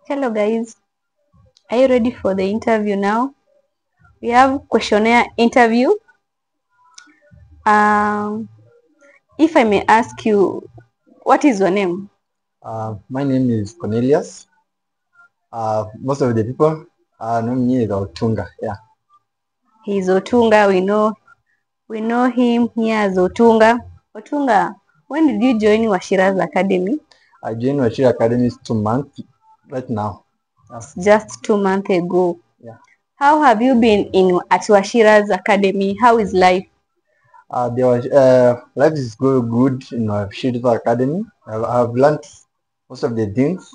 Hello guys, are you ready for the interview now? We have questionnaire interview. If I may ask you, what is your name? My name is Cornelius. Most of the people know me as Otunga. Yeah. He's Otunga. We know him here as Otunga. Otunga, when did you join Washira's Academy? I joined Washira Academy 2 months right now. Just 2 months ago. Yeah. How have you been at Washira's Academy? How is life? Life is good in Washira Academy. I've learned most of the things.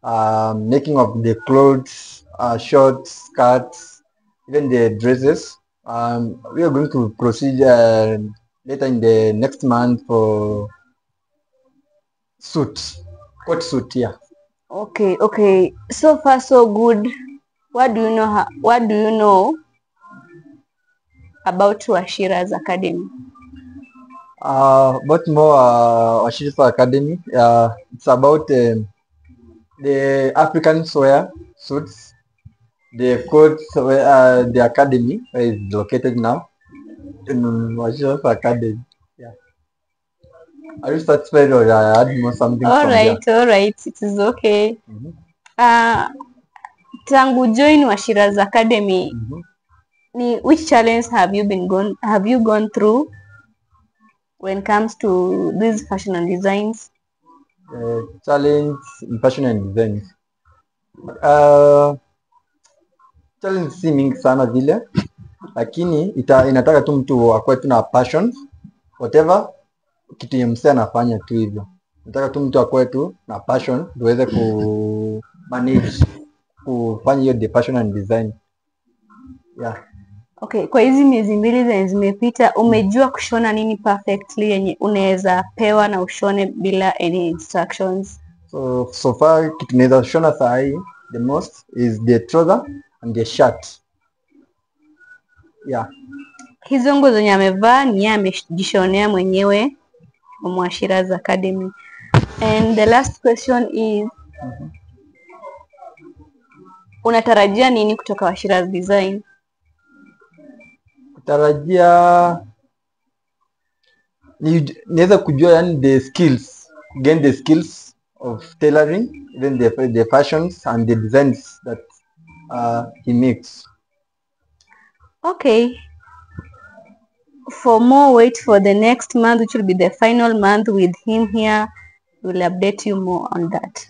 Making of the clothes, shorts, skirts, even the dresses. We are going to proceed later in the next month for suit, coat suit. Yeah. Okay. So far, so good. What do you know? What do you know about Washira's Academy? But more Washirifa Academy. It's about the African wear suits, the coats where the academy where is located now in Washirifa Academy. Yeah. Are you satisfied or I add more something All from there? right. It is okay. Mhm. Tangu join Washira's Academy, Mhm. which challenge have you gone through when it comes to these fashion and designs? Challenge in fashion and design. Uh, Challenge si mingi sana vile, lakini inataka tu mtu akuwe tu na passion whatever kitu yenye msee anafanya tu hivyo. Nataka tu mtu akuwe tu na passion tuweze ku manage kufanya hiyo the passion and design. Yeah. Okay, kwa hizi miezi mbili zenye zimepita, umejua kushona nini perfectly yenye unaweza pewa na ushone bila any instructions? So far kitu naweza shona saa hii the most is the trouser and the shirt. Yeah. Hizo nguo zenye amevaa ni yeye amejishonea mwenyewe from Washira's Academy. And the last question is, unatarajia nini kutoka Washira's Design? Kutarajia niweza kujua yani the skills, gain the skills of tailoring, even the fashions and the designs that he makes. Okay. For more, wait for the next month, which will be the final month with him here. We'll update you more on that.